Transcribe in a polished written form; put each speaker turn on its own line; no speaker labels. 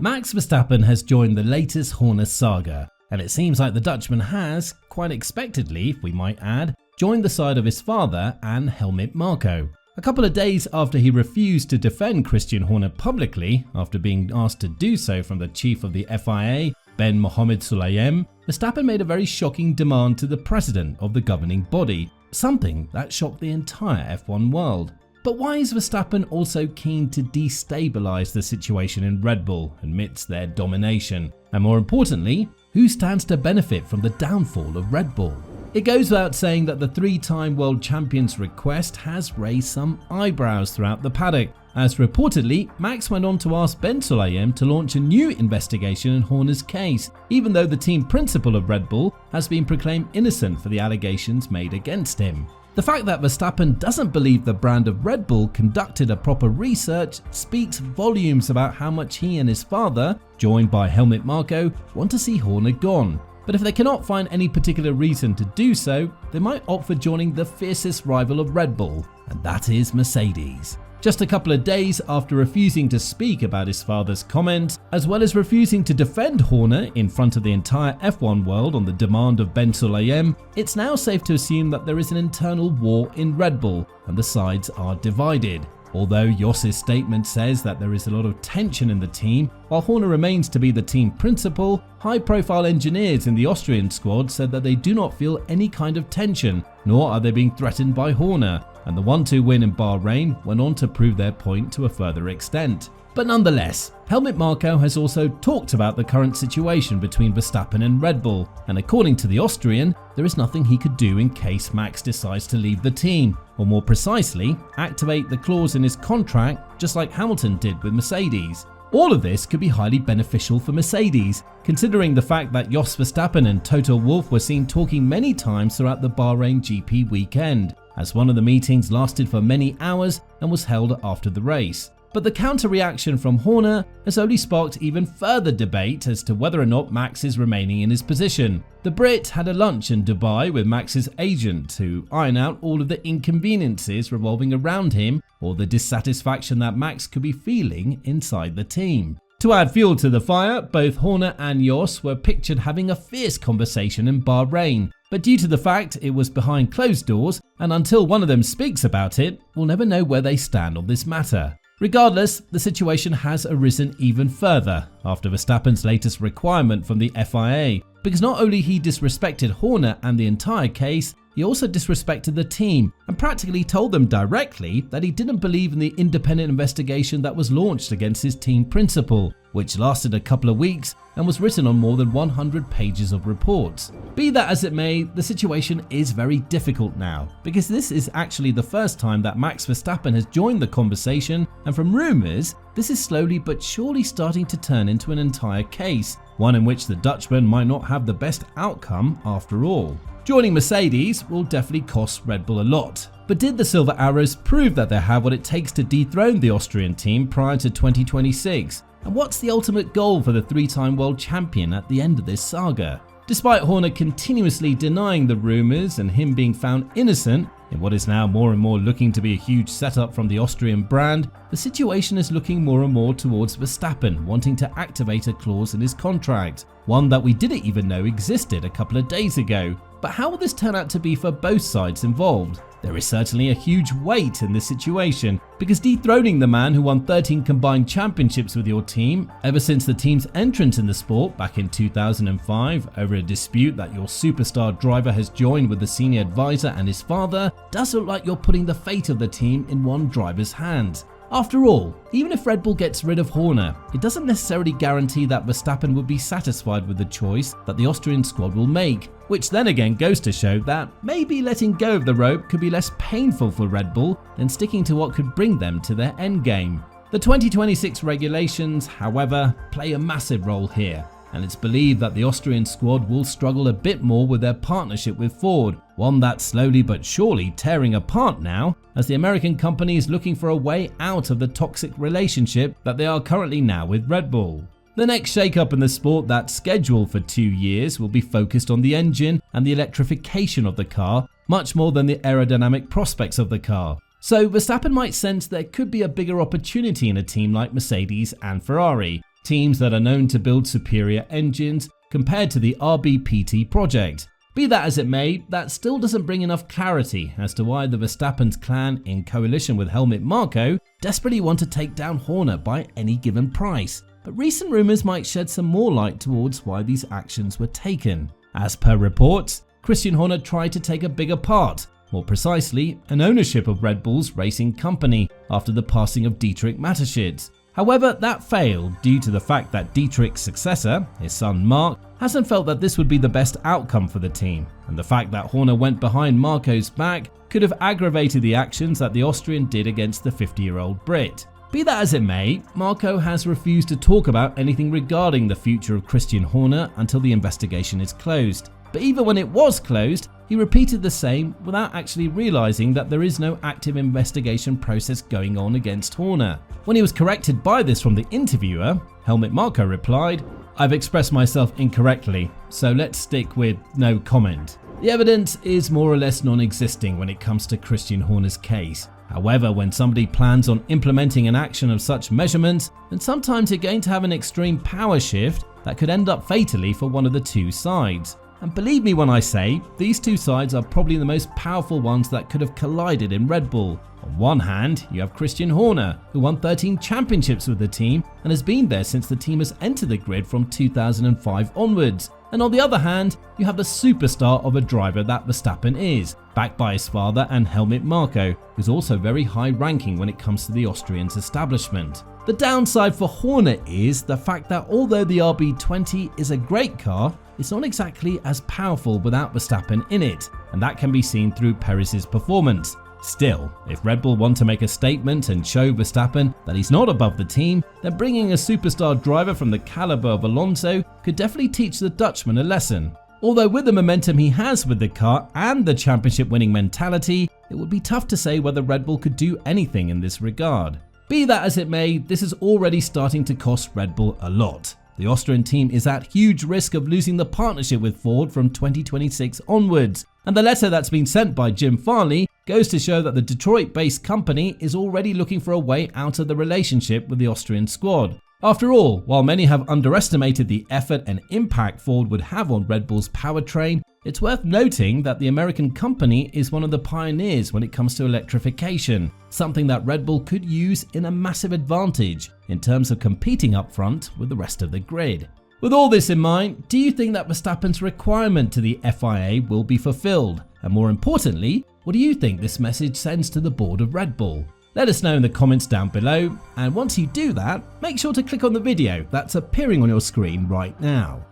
Max Verstappen has joined the latest Horner saga, and it seems like the Dutchman has, quite expectedly we might add, joined the side of his father and Helmut Marko. A couple of days after he refused to defend Christian Horner publicly after being asked to do so from the chief of the FIA, Mohammed Sulayem, Verstappen made a very shocking demand to the president of the governing body, something that shocked the entire F1 world. But why is Verstappen also keen to destabilize the situation in Red Bull amidst their domination? And more importantly, who stands to benefit from the downfall of Red Bull? It goes without saying that the three-time world champion's request has raised some eyebrows throughout the paddock, as reportedly Max went on to ask Sulayem to launch a new investigation in Horner's case, even though the team principal of Red Bull has been proclaimed innocent for the allegations made against him. The fact that Verstappen doesn't believe the brand of Red Bull conducted a proper research speaks volumes about how much he and his father, joined by Helmut Marko, want to see Horner gone. But if they cannot find any particular reason to do so, they might opt for joining the fiercest rival of Red Bull, and that is Mercedes. Just a couple of days after refusing to speak about his father's comments, as well as refusing to defend Horner in front of the entire F1 world on the demand of Sulayem, it's now safe to assume that there is an internal war in Red Bull and the sides are divided. Although Jos's statement says that there is a lot of tension in the team, while Horner remains to be the team principal, high-profile engineers in the Austrian squad said that they do not feel any kind of tension, nor are they being threatened by Horner, and the 1-2 win in Bahrain went on to prove their point to a further extent. But nonetheless, Helmut Marko has also talked about the current situation between Verstappen and Red Bull, and according to the Austrian, there is nothing he could do in case Max decides to leave the team, or more precisely, activate the clause in his contract just like Hamilton did with Mercedes. All of this could be highly beneficial for Mercedes, considering the fact that Jos Verstappen and Toto Wolff were seen talking many times throughout the Bahrain GP weekend, as one of the meetings lasted for many hours and was held after the race. But the counter-reaction from Horner has only sparked even further debate as to whether or not Max is remaining in his position. The Brit had a lunch in Dubai with Max's agent to iron out all of the inconveniences revolving around him or the dissatisfaction that Max could be feeling inside the team. To add fuel to the fire, both Horner and Jos were pictured having a fierce conversation in Bahrain. But due to the fact it was behind closed doors, and until one of them speaks about it, we'll never know where they stand on this matter. Regardless, the situation has arisen even further after Verstappen's latest requirement from the FIA, because not only he disrespected Horner and the entire case, he also disrespected the team and practically told them directly that he didn't believe in the independent investigation that was launched against his team principal, which lasted a couple of weeks and was written on more than 100 pages of reports. Be that as it may, the situation is very difficult now, because this is actually the first time that Max Verstappen has joined the conversation, and from rumours, this is slowly but surely starting to turn into an entire case, one in which the Dutchman might not have the best outcome after all. Joining Mercedes will definitely cost Red Bull a lot. But did the Silver Arrows prove that they have what it takes to dethrone the Austrian team prior to 2026? And what's the ultimate goal for the three-time world champion at the end of this saga? Despite Horner continuously denying the rumours and him being found innocent in what is now more and more looking to be a huge setup from the Austrian brand, the situation is looking more and more towards Verstappen wanting to activate a clause in his contract, one that we didn't even know existed a couple of days ago. But how will this turn out to be for both sides involved? There is certainly a huge weight in this situation, because dethroning the man who won 13 combined championships with your team ever since the team's entrance in the sport back in 2005 over a dispute that your superstar driver has joined with the senior advisor and his father does look like you're putting the fate of the team in one driver's hands. After all, even if Red Bull gets rid of Horner, it doesn't necessarily guarantee that Verstappen would be satisfied with the choice that the Austrian squad will make, which then again goes to show that maybe letting go of the rope could be less painful for Red Bull than sticking to what could bring them to their endgame. The 2026 regulations, however, play a massive role here, and it's believed that the Austrian squad will struggle a bit more with their partnership with Ford, one that's slowly but surely tearing apart now as the American company is looking for a way out of the toxic relationship that they are currently now with Red Bull. The next shake-up in the sport that's scheduled for 2 years will be focused on the engine and the electrification of the car, much more than the aerodynamic prospects of the car. So Verstappen might sense there could be a bigger opportunity in a team like Mercedes and Ferrari, teams that are known to build superior engines compared to the RBPT project. Be that as it may, that still doesn't bring enough clarity as to why the Verstappen's clan, in coalition with Helmut Marko, desperately want to take down Horner by any given price. But recent rumours might shed some more light towards why these actions were taken. As per reports, Christian Horner tried to take a bigger part, more precisely, an ownership of Red Bull's racing company after the passing of Dietrich Mateschitz. However, that failed due to the fact that Dietrich's successor, his son Mark, hasn't felt that this would be the best outcome for the team, and the fact that Horner went behind Marko's back could have aggravated the actions that the Austrian did against the 50-year-old Brit. Be that as it may, Marko has refused to talk about anything regarding the future of Christian Horner until the investigation is closed. But even when it was closed, he repeated the same without actually realizing that there is no active investigation process going on against Horner. When he was corrected by this from the interviewer, Helmut Marko replied, "I've expressed myself incorrectly, so let's stick with no comment." The evidence is more or less non-existing when it comes to Christian Horner's case. However, when somebody plans on implementing an action of such measurements, then sometimes you're going to have an extreme power shift that could end up fatally for one of the two sides. And believe me when I say, these two sides are probably the most powerful ones that could have collided in Red Bull. On one hand, you have Christian Horner, who won 13 championships with the team and has been there since the team has entered the grid from 2005 onwards. And on the other hand, you have the superstar of a driver that Verstappen is, backed by his father and Helmut Marko, who's also very high ranking when it comes to the Austrians' establishment. The downside for Horner is the fact that although the RB20 is a great car, it's not exactly as powerful without Verstappen in it, and that can be seen through Perez's performance. Still, if Red Bull want to make a statement and show Verstappen that he's not above the team, then bringing a superstar driver from the caliber of Alonso could definitely teach the Dutchman a lesson. Although with the momentum he has with the car and the championship winning mentality, it would be tough to say whether Red Bull could do anything in this regard. Be that as it may, this is already starting to cost Red Bull a lot. The Austrian team is at huge risk of losing the partnership with Ford from 2026 onwards, and the letter that's been sent by Jim Farley goes to show that the Detroit-based company is already looking for a way out of the relationship with the Austrian squad. After all, while many have underestimated the effort and impact Ford would have on Red Bull's powertrain, it's worth noting that the American company is one of the pioneers when it comes to electrification, something that Red Bull could use in a massive advantage in terms of competing up front with the rest of the grid. With all this in mind, do you think that Verstappen's requirement to the FIA will be fulfilled? And more importantly, what do you think this message sends to the board of Red Bull? Let us know in the comments down below, and once you do that, make sure to click on the video that's appearing on your screen right now.